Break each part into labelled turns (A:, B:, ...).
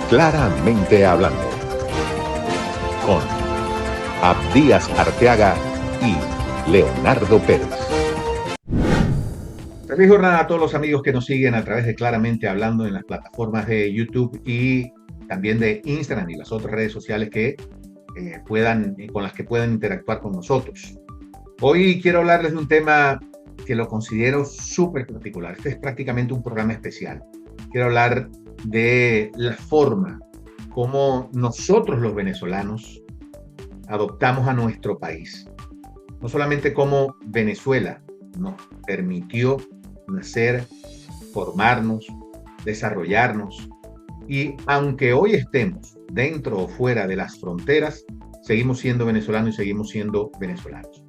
A: Claramente hablando, con Abdías Arteaga y Leonardo Pérez.
B: Feliz jornada a todos los amigos que nos siguen a través de Claramente Hablando en las plataformas de YouTube y también de Instagram y las otras redes sociales con las que puedan interactuar con nosotros. Hoy quiero hablarles de un tema que lo considero súper particular. Este es prácticamente un programa especial. Quiero hablar de la forma como nosotros los venezolanos adoptamos a nuestro país. No solamente cómo Venezuela nos permitió nacer, formarnos, desarrollarnos, y aunque hoy estemos dentro o fuera de las fronteras, seguimos siendo venezolanos y seguimos siendo venezolanos.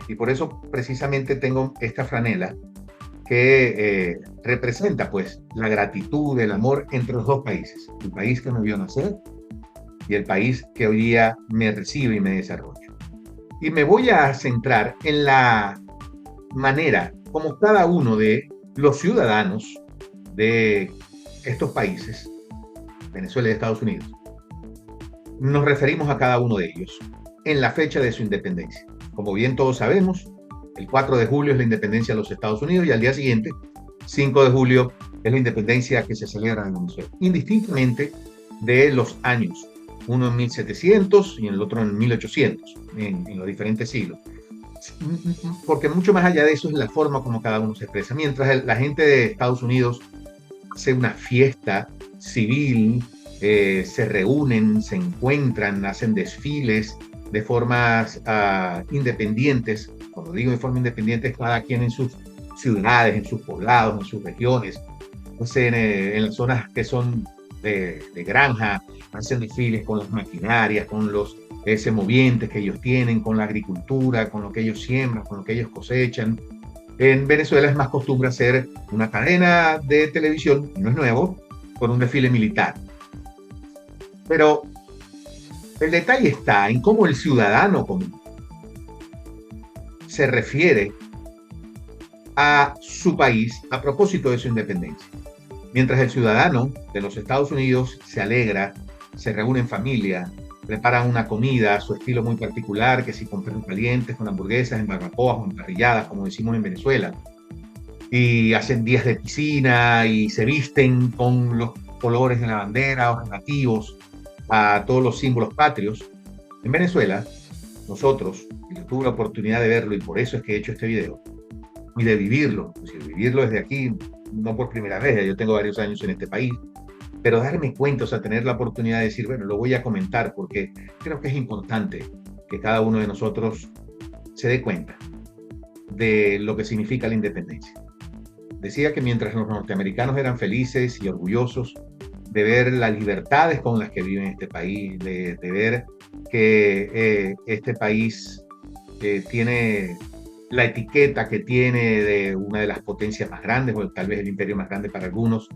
B: Y por eso precisamente tengo esta franela que representa pues la gratitud, el amor entre los dos países, el país que me vio nacer y el país que hoy día me recibe y me desarrolla. Y me voy a centrar en la manera como cada uno de los ciudadanos de estos países, Venezuela y Estados Unidos, nos referimos a cada uno de ellos en la fecha de su independencia. Como bien todos sabemos, el 4 de julio es la independencia de los Estados Unidos y al día siguiente, 5 de julio, es la independencia que se celebra en Venezuela, indistintamente de los años, uno en 1700 y el otro en 1800, en los diferentes siglos. Porque mucho más allá de eso es la forma como cada uno se expresa. Mientras la gente de Estados Unidos hace una fiesta civil, se reúnen, se encuentran, hacen desfiles de formas independientes. Cuando digo de forma independiente, es cada quien en sus ciudades, en sus poblados, en sus regiones, en las zonas que son de granja, hacen desfiles con las maquinarias, con los semovientes que ellos tienen, con la agricultura, con lo que ellos siembran, con lo que ellos cosechan. En Venezuela es más costumbre hacer una cadena de televisión, y no es nuevo, con un desfile militar. Pero el detalle está en cómo el ciudadano común se refiere a su país a propósito de su independencia. Mientras el ciudadano de los Estados Unidos se alegra, se reúne en familia, prepara una comida a su estilo muy particular, que si con perros calientes, con hamburguesas, en barbacoas, en parrilladas, como decimos en Venezuela, y hacen días de piscina y se visten con los colores de la bandera o relativos a todos los símbolos patrios. En Venezuela, nosotros, y yo tuve la oportunidad de verlo y por eso es que he hecho este video, y de vivirlo, pues, vivirlo desde aquí, no por primera vez, yo tengo varios años en este país, pero darme cuenta, o sea, tener la oportunidad de decir, bueno, lo voy a comentar porque creo que es importante que cada uno de nosotros se dé cuenta de lo que significa la independencia. Decía que mientras los norteamericanos eran felices y orgullosos de ver las libertades con las que viven este país, de ver que este país tiene la etiqueta que tiene de una de las potencias más grandes, o tal vez el imperio más grande para algunos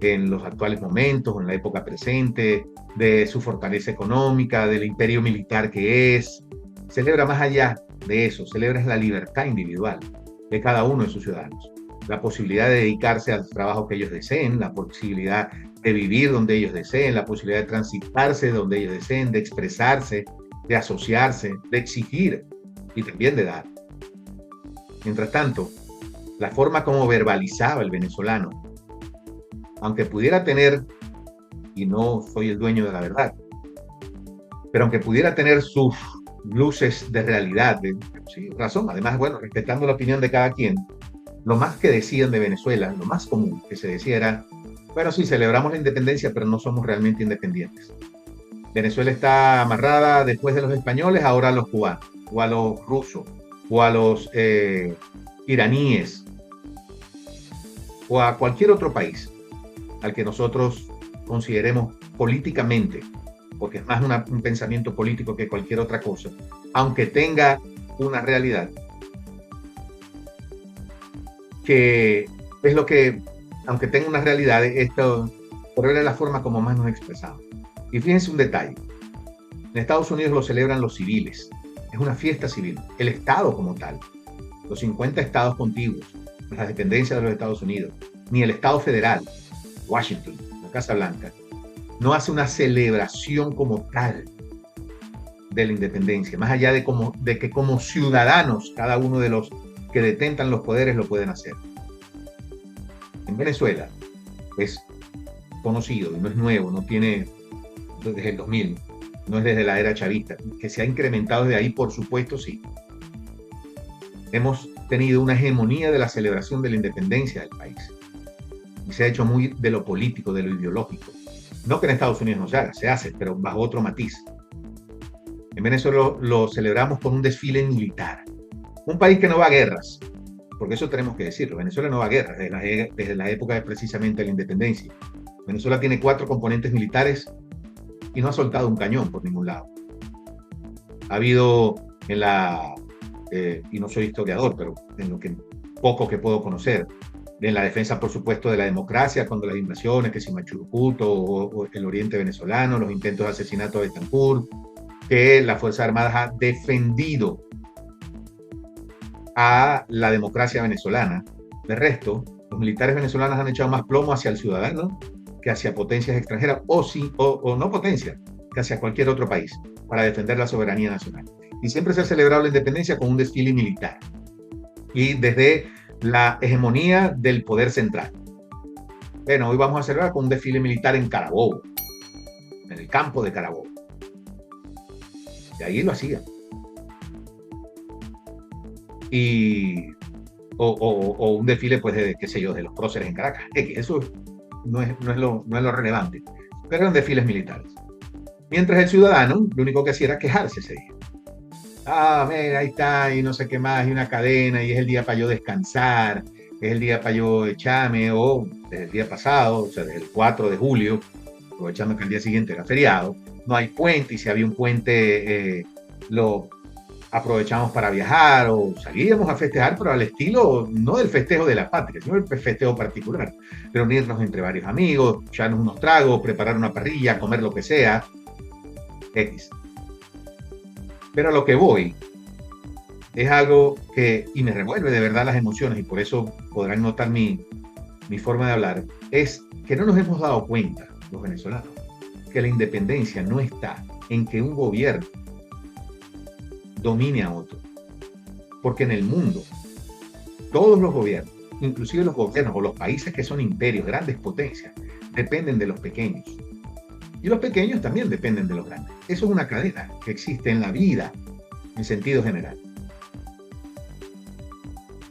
B: en los actuales momentos, en la época presente, de su fortaleza económica, del imperio militar que es. Celebra más allá de eso, celebra la libertad individual de cada uno de sus ciudadanos, la posibilidad de dedicarse al trabajo que ellos deseen, la posibilidad de vivir donde ellos deseen, la posibilidad de transitarse donde ellos deseen, de expresarse, de asociarse, de exigir y también de dar. Mientras tanto, la forma como verbalizaba el venezolano, aunque pudiera tener, y no soy el dueño de la verdad, pero aunque pudiera tener sus luces de realidad, sí, razón, además, bueno, respetando la opinión de cada quien, lo más que decían de Venezuela, lo más común que se decía era, bueno, sí, celebramos la independencia, pero no somos realmente independientes. Venezuela está amarrada después de los españoles, ahora a los cubanos, o a los rusos, o a los iraníes, o a cualquier otro país al que nosotros consideremos políticamente, porque es más un pensamiento político que cualquier otra cosa, aunque tenga una realidad, que es lo que, aunque tenga una realidad, esto por ver la forma como más nos expresamos. Y fíjense un detalle, en Estados Unidos lo celebran los civiles, es una fiesta civil, el Estado como tal, los 50 estados contiguos, las dependencias de los Estados Unidos, ni el Estado federal, Washington, la Casa Blanca, no hace una celebración como tal de la independencia, más allá de que como ciudadanos, cada uno de los que detentan los poderes lo pueden hacer. En Venezuela es conocido y no es nuevo, no tiene desde el 2000, no es desde la era chavista, que se ha incrementado desde ahí, por supuesto, sí. Hemos tenido una hegemonía de la celebración de la independencia del país. Y se ha hecho muy de lo político, de lo ideológico. No que en Estados Unidos no se haga, se hace, pero bajo otro matiz. En Venezuela lo celebramos con un desfile militar. Un país que no va a guerras, porque eso tenemos que decirlo. Venezuela no va a guerras desde la época de precisamente la independencia. Venezuela tiene 4 componentes militares y no ha soltado un cañón por ningún lado. Ha habido en la, y no soy historiador, pero en lo que poco que puedo conocer, en la defensa, por supuesto, de la democracia, cuando las invasiones, que si Machurucuto o el oriente venezolano, los intentos de asesinato de Betancur, que las Fuerzas Armadas han defendido a la democracia venezolana. De resto, los militares venezolanos han echado más plomo hacia el ciudadano que hacia potencias extranjeras, o no potencias, que hacia cualquier otro país, para defender la soberanía nacional. Y siempre se ha celebrado la independencia con un desfile militar. Y desde la hegemonía del poder central. Bueno, hoy vamos a celebrar con un desfile militar en Carabobo, en el campo de Carabobo. Y ahí lo hacían. O un desfile, pues, de, qué sé yo, de los próceres en Caracas. Eso no es lo relevante. Pero eran desfiles militares. Mientras el ciudadano, lo único que hacía era quejarse ese día. Ah, mira, ahí está, y no sé qué más, y una cadena, y es el día para yo descansar, es el día para yo echarme, o desde el día pasado, o sea, desde el 4 de julio, aprovechando que el día siguiente era feriado, no hay puente, y si había un puente, lo aprovechamos para viajar, o salíamos a festejar, pero al estilo, no del festejo de la patria, sino del festejo particular, reunirnos entre varios amigos, echarnos unos tragos, preparar una parrilla, comer lo que sea, X. Pero a lo que voy es algo que, y me revuelve de verdad las emociones, y por eso podrán notar mi forma de hablar, es que no nos hemos dado cuenta, los venezolanos, que la independencia no está en que un gobierno domine a otro. Porque en el mundo, todos los gobiernos, inclusive los gobiernos o los países que son imperios, grandes potencias, dependen de los pequeños. Y los pequeños también dependen de los grandes. Eso es una cadena que existe en la vida, en sentido general.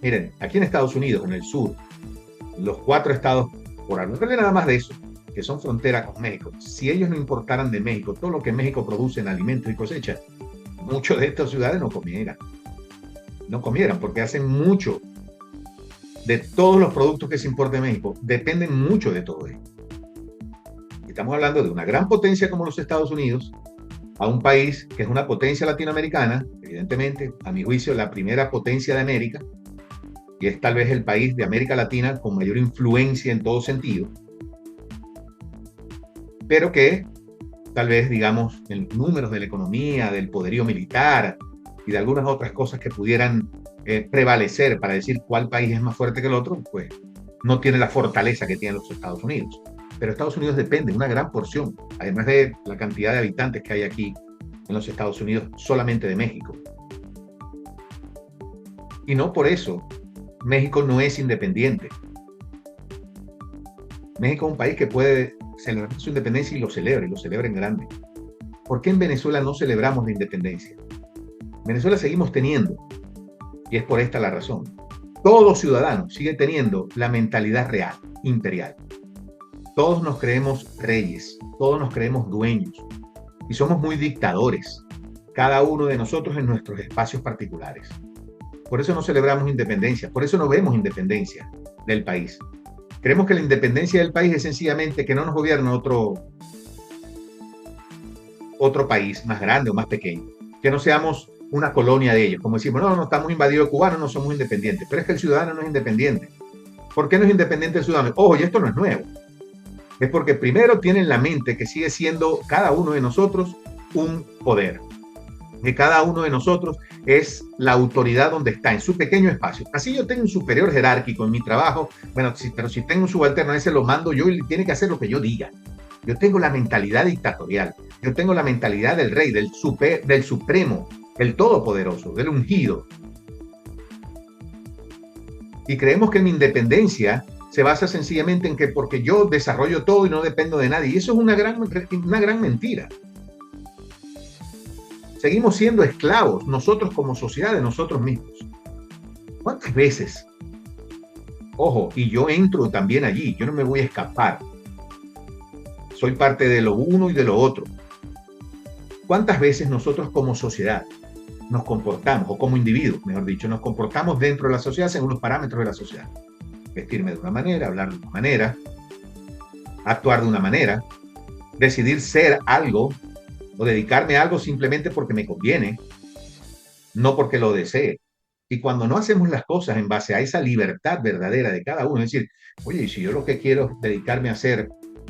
B: Miren, aquí en Estados Unidos, en el sur, los 4 estados, por hablarle nada más de eso, que son frontera con México, si ellos no importaran de México todo lo que México produce en alimentos y cosechas, muchos de estos ciudades no comieran. No comieran, porque hacen mucho de todos los productos que se importan de México, dependen mucho de todo esto. Estamos hablando de una gran potencia como los Estados Unidos, a un país que es una potencia latinoamericana, evidentemente, a mi juicio, la primera potencia de América, y es tal vez el país de América Latina con mayor influencia en todo sentido, pero que tal vez, digamos, en los números de la economía, del poderío militar y de algunas otras cosas que pudieran prevalecer para decir cuál país es más fuerte que el otro, pues no tiene la fortaleza que tienen los Estados Unidos. Pero Estados Unidos depende una gran porción, además de la cantidad de habitantes que hay aquí en los Estados Unidos, solamente de México. Y no por eso México no es independiente. México es un país que puede celebrar su independencia y lo celebra en grande. ¿Por qué en Venezuela no celebramos la independencia? En Venezuela seguimos teniendo, y es por esta la razón, todo ciudadano sigue teniendo la mentalidad real, imperial. Todos nos creemos reyes, todos nos creemos dueños y somos muy dictadores, cada uno de nosotros en nuestros espacios particulares. Por eso no celebramos independencia, por eso no vemos independencia del país. Creemos que la independencia del país es sencillamente que no nos gobierne otro país más grande o más pequeño, que no seamos una colonia de ellos, como decimos, no estamos invadidos de cubanos, no somos independientes, pero es que el ciudadano no es independiente. ¿Por qué no es independiente el ciudadano? Ojo, y esto no es nuevo. Es porque primero tiene en la mente que sigue siendo cada uno de nosotros un poder, que cada uno de nosotros es la autoridad donde está, en su pequeño espacio. Así yo tengo un superior jerárquico en mi trabajo, bueno, pero si tengo un subalterno, ese lo mando yo y tiene que hacer lo que yo diga. Yo tengo la mentalidad dictatorial. Yo tengo la mentalidad del rey, del supremo, del todopoderoso, del ungido. Y creemos que mi independencia se basa sencillamente en que porque yo desarrollo todo y no dependo de nadie. Y eso es una gran mentira. Seguimos siendo esclavos, nosotros como sociedad, de nosotros mismos. ¿Cuántas veces? Ojo, y yo entro también allí, yo no me voy a escapar. Soy parte de lo uno y de lo otro. ¿Cuántas veces nosotros como sociedad nos comportamos, o como individuos, mejor dicho, nos comportamos dentro de la sociedad según los parámetros de la sociedad? Vestirme de una manera, hablar de una manera, actuar de una manera, decidir ser algo o dedicarme a algo simplemente porque me conviene, no porque lo desee. Y cuando no hacemos las cosas en base a esa libertad verdadera de cada uno, es decir, oye, y si yo lo que quiero es dedicarme a hacer,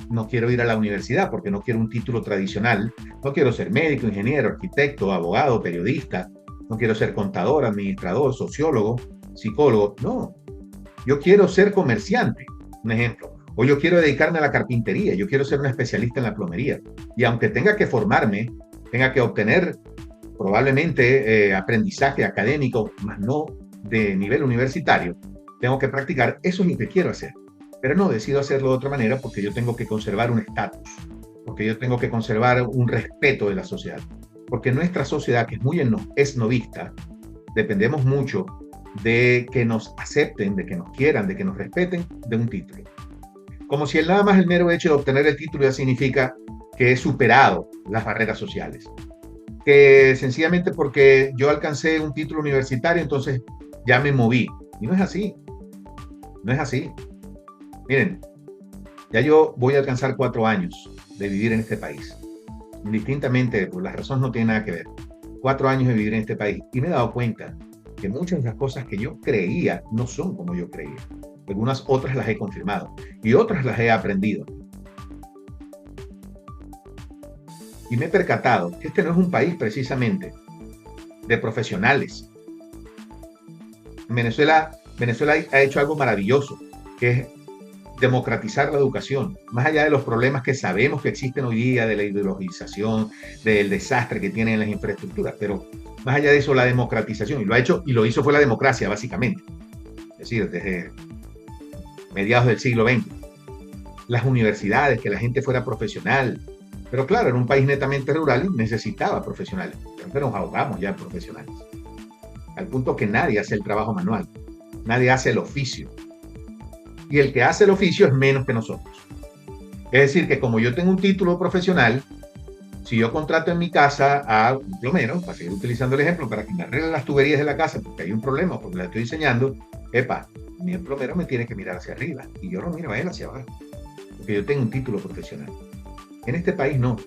B: no quiero ir a la universidad porque no quiero un título tradicional, no quiero ser médico, ingeniero, arquitecto, abogado, periodista, no quiero ser contador, administrador, sociólogo, psicólogo, no. Yo quiero ser comerciante, un ejemplo. O yo quiero dedicarme a la carpintería, yo quiero ser un especialista en la plomería. Y aunque tenga que formarme, tenga que obtener probablemente aprendizaje académico, más no de nivel universitario, tengo que practicar, eso es lo que quiero hacer. Pero no decido hacerlo de otra manera porque yo tengo que conservar un estatus, porque yo tengo que conservar un respeto de la sociedad. Porque nuestra sociedad, que es muy esnovista, dependemos mucho de que nos acepten, de que nos quieran, de que nos respeten, de un título. Como si nada más el mero hecho de obtener el título ya significa que he superado las barreras sociales. Que sencillamente porque yo alcancé un título universitario, entonces ya me moví. Y no es así. No es así. Miren, ya yo voy a alcanzar 4 años de vivir en este país. Indistintamente, pues las razones no tienen nada que ver. 4 años de vivir en este país. Y me he dado cuenta que muchas de las cosas que yo creía no son como yo creía. Algunas otras las he confirmado y otras las he aprendido. Y me he percatado que este no es un país precisamente de profesionales. Venezuela ha hecho algo maravilloso, que es democratizar la educación, más allá de los problemas que sabemos que existen hoy día, de la ideologización, del desastre que tienen las infraestructuras, pero más allá de eso, la democratización, y lo ha hecho, y lo hizo fue la democracia, básicamente. Es decir, desde mediados del siglo XX. Las universidades, que la gente fuera profesional. Pero claro, en un país netamente rural necesitaba profesionales. Pero nos ahogamos ya en profesionales. Al punto que nadie hace el trabajo manual. Nadie hace el oficio. Y el que hace el oficio es menos que nosotros. Es decir, que como yo tengo un título profesional, si yo contrato en mi casa a un plomero, para seguir utilizando el ejemplo, para que me arregle las tuberías de la casa, porque hay un problema, porque la estoy diseñando, el plomero me tiene que mirar hacia arriba y yo no miro a él hacia abajo, porque yo tengo un título profesional. En este país no.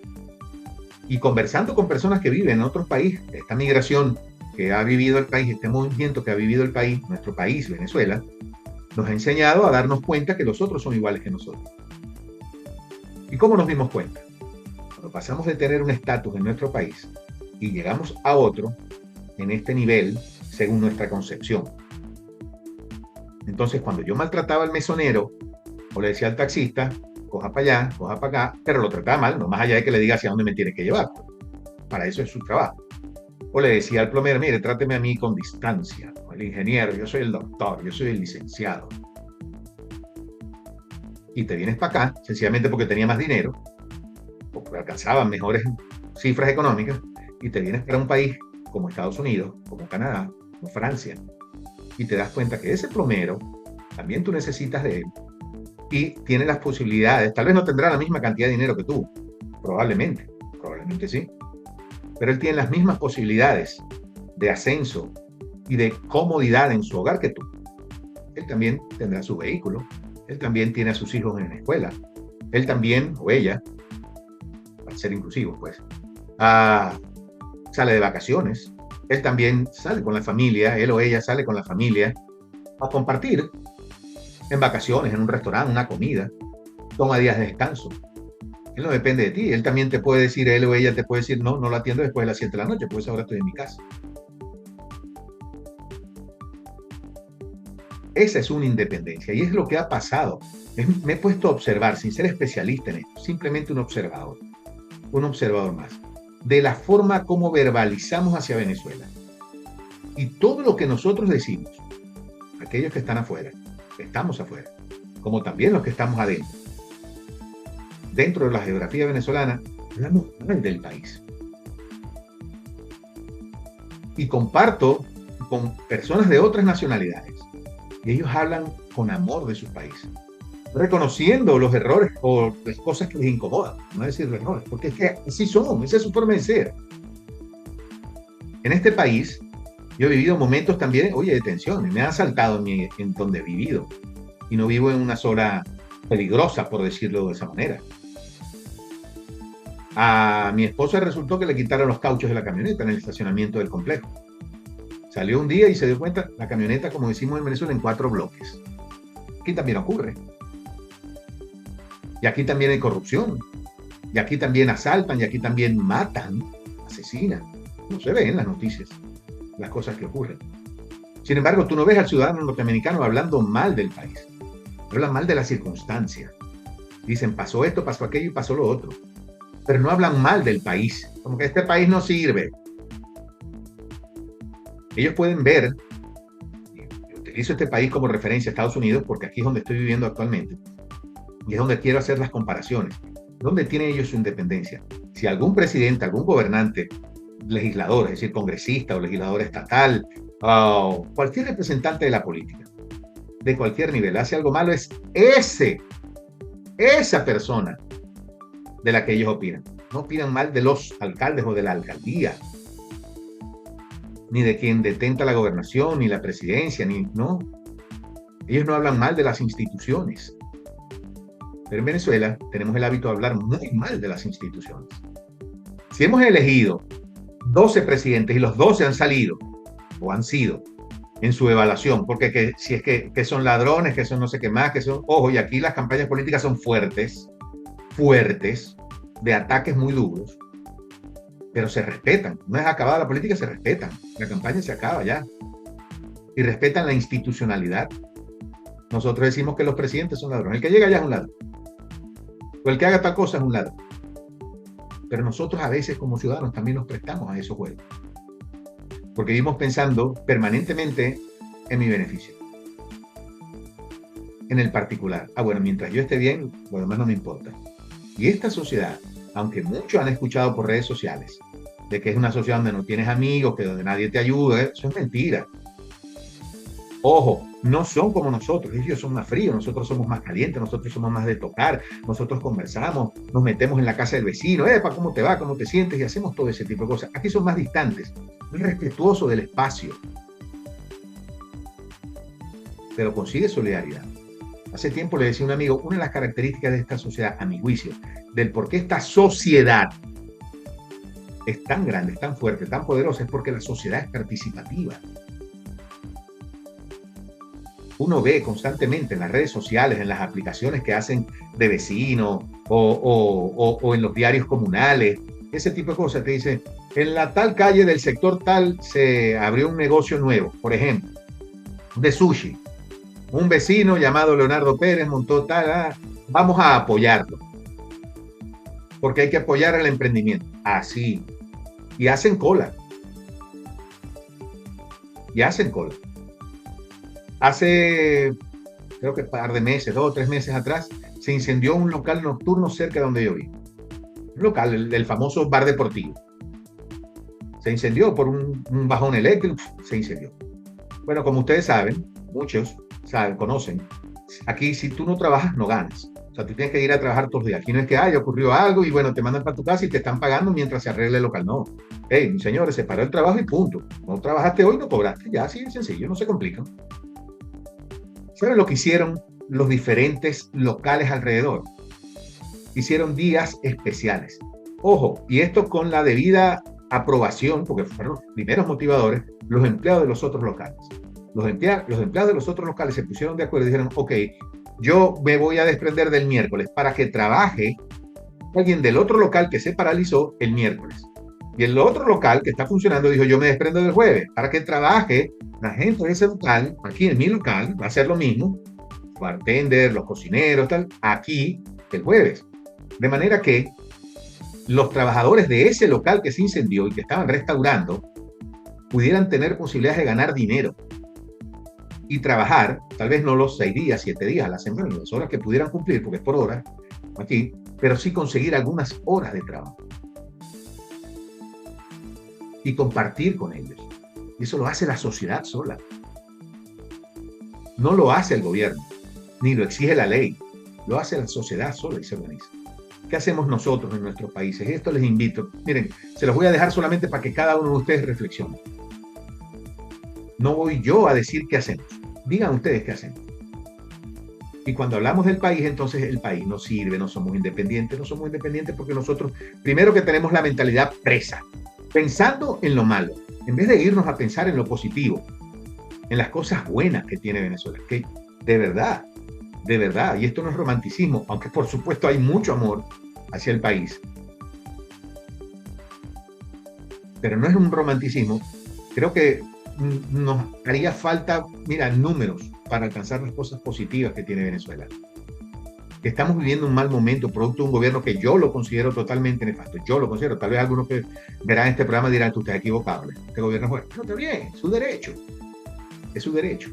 B: Y conversando con personas que viven en otros países, esta migración que ha vivido el país, este movimiento que ha vivido el país, nuestro país, Venezuela, nos ha enseñado a darnos cuenta que los otros son iguales que nosotros. ¿Y cómo nos dimos cuenta? Cuando pasamos de tener un estatus en nuestro país y llegamos a otro en este nivel según nuestra concepción. Entonces, cuando yo maltrataba al mesonero o le decía al taxista, coja para allá, coja para acá, pero lo trataba mal, no más allá de que le diga hacia dónde me tiene que llevar. Para eso es su trabajo. O le decía al plomero, mire, tráteme a mí con distancia. O el ingeniero, yo soy el doctor, yo soy el licenciado. Y te vienes para acá, sencillamente porque tenía más dinero, o porque alcanzaban mejores cifras económicas, y te vienes para un país como Estados Unidos, como Canadá, como Francia, y te das cuenta que ese plomero también tú necesitas de él y tiene las posibilidades, tal vez no tendrá la misma cantidad de dinero que tú, probablemente sí, pero él tiene las mismas posibilidades de ascenso y de comodidad en su hogar que tú. Él también tendrá su vehículo, él también tiene a sus hijos en la escuela, él también, o ella, para ser inclusivos pues, sale de vacaciones, él también sale con la familia, él o ella sale con la familia a compartir en vacaciones, en un restaurante, una comida, toma días de descanso. Él no depende de ti, él también te puede decir, él o ella te puede decir, no lo atiendo después de las 7 de la noche, pues ahora estoy en mi casa. Esa es una independencia y es lo que ha pasado. Me he puesto a observar, sin ser especialista en esto, simplemente un observador más, de la forma como verbalizamos hacia Venezuela. Y todo lo que nosotros decimos, aquellos que están afuera, estamos afuera, como también los que estamos adentro, dentro de la geografía venezolana, hablamos mal del país. Y comparto con personas de otras nacionalidades, y ellos hablan con amor de su país, reconociendo los errores o las cosas que les incomodan, no decir errores, porque es que así son, esa es su forma de ser. En este país, yo he vivido momentos también, oye, de tensión, me han asaltado en donde he vivido, y no vivo en una zona peligrosa, por decirlo de esa manera. A mi esposa resultó que le quitaron los cauchos de la camioneta en el estacionamiento del complejo. Salió un día y se dio cuenta, la camioneta, como decimos en Venezuela, en 4 bloques. Aquí también ocurre. Y aquí también hay corrupción. Y aquí también asaltan, y aquí también matan, asesinan. No se ve en las noticias las cosas que ocurren. Sin embargo, tú no ves al ciudadano norteamericano hablando mal del país. Hablan mal de la circunstancia. Dicen, pasó esto, pasó aquello y pasó lo otro. Pero no hablan mal del país. Como que este país no sirve. Ellos pueden ver, y utilizo este país como referencia a Estados Unidos porque aquí es donde estoy viviendo actualmente y es donde quiero hacer las comparaciones. ¿Dónde tienen ellos su independencia? Si algún presidente, algún gobernante, legislador, es decir, congresista o legislador estatal, o cualquier representante de la política, de cualquier nivel, hace algo malo, es esa persona de la que ellos opinan. No opinan mal de los alcaldes o de la alcaldía, ni de quien detenta la gobernación, ni la presidencia, no. Ellos no hablan mal de las instituciones. Pero en Venezuela tenemos el hábito de hablar muy mal de las instituciones. Si hemos elegido 12 presidentes y los 12 han salido o han sido en su evaluación, porque si es que son ladrones, que son no sé qué más, que son, ojo, y aquí las campañas políticas son fuertes, de ataques muy duros, pero se respetan. Una vez acabada la política, se respetan. La campaña se acaba ya. Y respetan la institucionalidad. Nosotros decimos que los presidentes son ladrones. El que llega ya es un ladrón. O el que haga tal cosa es un ladrón. Pero nosotros a veces como ciudadanos también nos prestamos a esos juegos. Porque vivimos pensando permanentemente en mi beneficio. En el particular. Bueno, mientras yo esté bien, lo demás no me importa. Y esta sociedad, aunque muchos han escuchado por redes sociales, de que es una sociedad donde no tienes amigos, que donde nadie te ayuda, eso es mentira. Ojo, no son como nosotros, ellos son más fríos, nosotros somos más calientes, nosotros somos más de tocar, nosotros conversamos, nos metemos en la casa del vecino, ¿cómo te va? ¿Cómo te sientes? Y hacemos todo ese tipo de cosas. Aquí son más distantes, muy respetuosos del espacio, pero consigue solidaridad. Hace tiempo le decía a un amigo, una de las características de esta sociedad, a mi juicio, del por qué esta sociedad es tan grande, es tan fuerte, tan poderosa, es porque la sociedad es participativa. Uno ve constantemente en las redes sociales, en las aplicaciones que hacen de vecinos o en los diarios comunales, ese tipo de cosas. Te dice, en la tal calle del sector tal se abrió un negocio nuevo, por ejemplo, de sushi. Un vecino llamado Leonardo Pérez montó tal, vamos a apoyarlo. Porque hay que apoyar el emprendimiento. Así. Y hacen cola. Hace, creo que un par de meses, 2 o 3 meses atrás, se incendió un local nocturno cerca de donde yo vivo. Un local, el famoso bar deportivo. Se incendió por un bajón eléctrico, se incendió. Bueno, como ustedes saben, muchos conocen, aquí si tú no trabajas, no ganas. O sea, tú tienes que ir a trabajar todos los días. Aquí no es que ocurrió algo y bueno, te mandan para tu casa y te están pagando mientras se arregle el local. No. Señores, se paró el trabajo y punto. No trabajaste hoy, no cobraste. Ya, así de sencillo, no se complican. ¿Saben lo que hicieron los diferentes locales alrededor? Hicieron días especiales. Ojo, y esto con la debida aprobación, porque fueron los primeros motivadores, los empleados de los otros locales. Los empleados de los otros locales se pusieron de acuerdo y dijeron, ok, yo me voy a desprender del miércoles para que trabaje alguien del otro local que se paralizó el miércoles. Y el otro local que está funcionando dijo, yo me desprendo del jueves, para que trabaje la gente de ese local, aquí en mi local, va a ser lo mismo, bartender, los cocineros, tal, aquí el jueves. De manera que los trabajadores de ese local que se incendió y que estaban restaurando pudieran tener posibilidades de ganar dinero y trabajar, tal vez no los 6 días, 7 días a la semana, las horas que pudieran cumplir, porque es por hora aquí, pero sí conseguir algunas horas de trabajo y compartir con ellos. Y eso lo hace la sociedad sola. No lo hace el gobierno, ni lo exige la ley. Lo hace la sociedad sola y se organiza. ¿Qué hacemos nosotros en nuestros países? Esto les invito. Miren, se los voy a dejar solamente para que cada uno de ustedes reflexione. No voy yo a decir qué hacemos. Digan ustedes qué hacemos. Y cuando hablamos del país, entonces el país no sirve, no somos independientes. No somos independientes porque nosotros, primero que tenemos la mentalidad presa, pensando en lo malo, en vez de irnos a pensar en lo positivo, en las cosas buenas que tiene Venezuela, que de verdad, y esto no es romanticismo, aunque por supuesto hay mucho amor hacia el país, pero no es un romanticismo. Creo que nos haría falta, mira, números para alcanzar las cosas positivas que tiene Venezuela. Que estamos viviendo un mal momento, producto de un gobierno que yo lo considero totalmente nefasto. Yo lo considero. Tal vez algunos que verán este programa dirán que usted es equivocado. Este gobierno es bueno. No, está bien, es su derecho. Es su derecho.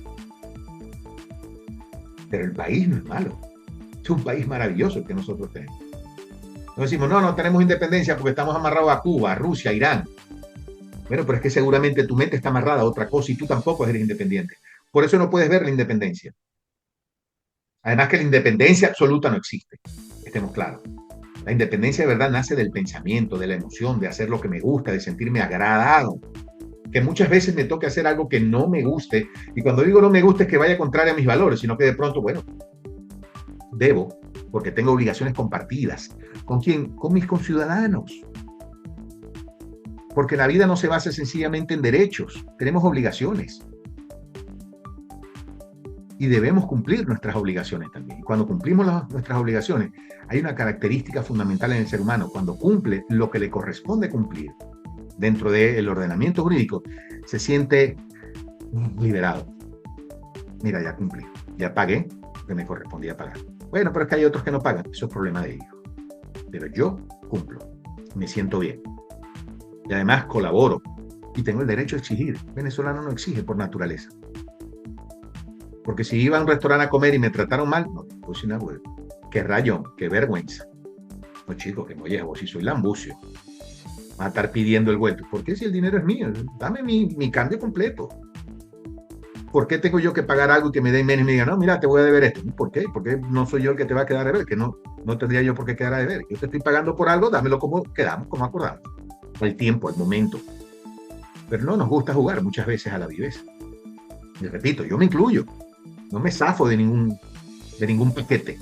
B: Pero el país no es malo. Es un país maravilloso el que nosotros tenemos. No decimos, no tenemos independencia porque estamos amarrados a Cuba, a Rusia, a Irán. Bueno, pero es que seguramente tu mente está amarrada a otra cosa y tú tampoco eres independiente. Por eso no puedes ver la independencia. Además que la independencia absoluta no existe, estemos claros. La independencia de verdad nace del pensamiento, de la emoción, de hacer lo que me gusta, de sentirme agradado. Que muchas veces me toque hacer algo que no me guste, y cuando digo no me gusta es que vaya contrario a mis valores, sino que de pronto, bueno, debo, porque tengo obligaciones compartidas. ¿Con quién? Con mis conciudadanos. Porque la vida no se basa sencillamente en derechos, tenemos obligaciones. Y debemos cumplir nuestras obligaciones también. Y cuando cumplimos nuestras obligaciones, hay una característica fundamental en el ser humano. Cuando cumple lo que le corresponde cumplir dentro del ordenamiento jurídico, se siente liberado. Mira, ya cumplí, ya pagué lo que me correspondía pagar. Bueno, pero es que hay otros que no pagan, eso es problema de ellos. Pero yo cumplo, me siento bien. Y además colaboro y tengo el derecho a exigir. El venezolano no exige por naturaleza. Porque si iba a un restaurante a comer y me trataron mal, no, pues sin abuelo. Qué rayón, qué vergüenza. No, chicos, que mollejo, si soy lambucio. Va a estar pidiendo el vuelto. ¿Por qué si el dinero es mío? Dame mi cambio completo. ¿Por qué tengo yo que pagar algo y que me den menos y me digan, no, mira, te voy a deber esto? ¿Por qué? Porque no soy yo el que te va a quedar a deber, que no tendría yo por qué quedar a deber. Yo te estoy pagando por algo, dámelo como quedamos, como acordamos. El tiempo, el momento. Pero no nos gusta jugar muchas veces a la viveza. Y repito, yo me incluyo. No me zafo de ningún paquete.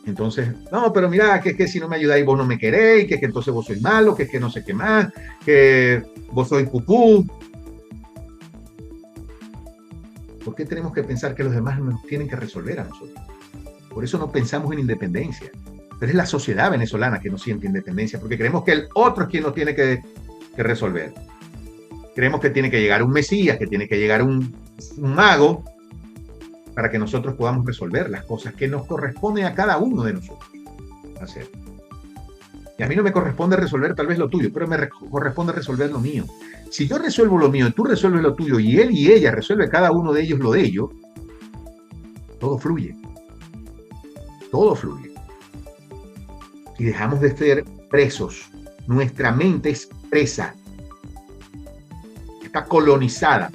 B: Entonces, no, pero mira, que es que si no me ayudáis vos no me queréis, que es que entonces vos sois malo, que es que no sé qué más, que vos sois pupú. ¿Por qué tenemos que pensar que los demás nos tienen que resolver a nosotros? Por eso no pensamos en independencia. Pero es la sociedad venezolana que no siente independencia, porque creemos que el otro es quien nos tiene que resolver. Creemos que tiene que llegar un Mesías, que tiene que llegar un mago para que nosotros podamos resolver las cosas que nos corresponden a cada uno de nosotros hacer. Y a mí no me corresponde resolver tal vez lo tuyo, pero me corresponde resolver lo mío. Si yo resuelvo lo mío y tú resuelves lo tuyo y él y ella resuelve cada uno de ellos lo de ellos, todo fluye. Todo fluye. Y dejamos de ser presos. Nuestra mente es presa. Está colonizada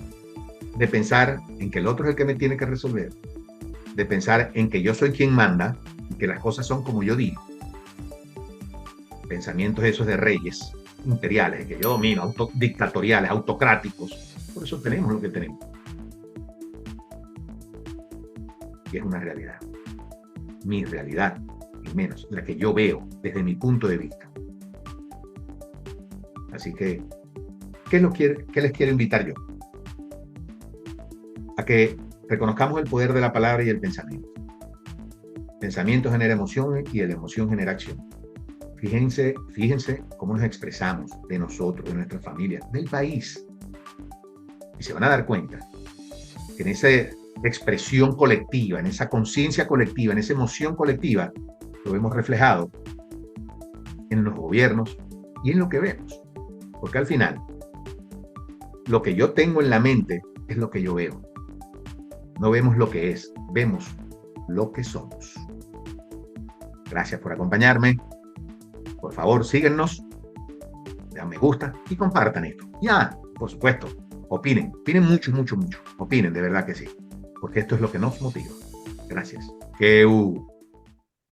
B: de pensar en que el otro es el que me tiene que resolver, de pensar en que yo soy quien manda y que las cosas son como yo digo. Pensamientos esos de reyes imperiales, que yo domino, dictatoriales, autocráticos. Por eso tenemos lo que tenemos. Y es una realidad. Mi realidad, y menos la que yo veo desde mi punto de vista. Así que ¿qué les quiero invitar yo? A que reconozcamos el poder de la palabra y el pensamiento. El pensamiento genera emoción y la emoción genera acción. Fíjense cómo nos expresamos de nosotros, de nuestra familia, del país. Y se van a dar cuenta que en esa expresión colectiva, en esa conciencia colectiva, en esa emoción colectiva, lo vemos reflejado en los gobiernos y en lo que vemos. Porque al final, lo que yo tengo en la mente es lo que yo veo. No vemos lo que es, vemos lo que somos. Gracias por acompañarme. Por favor, síguenos, den me gusta y compartan esto. Ya, por supuesto, opinen mucho, mucho, mucho. Opinen, de verdad que sí. Porque esto es lo que nos motiva. Gracias. Que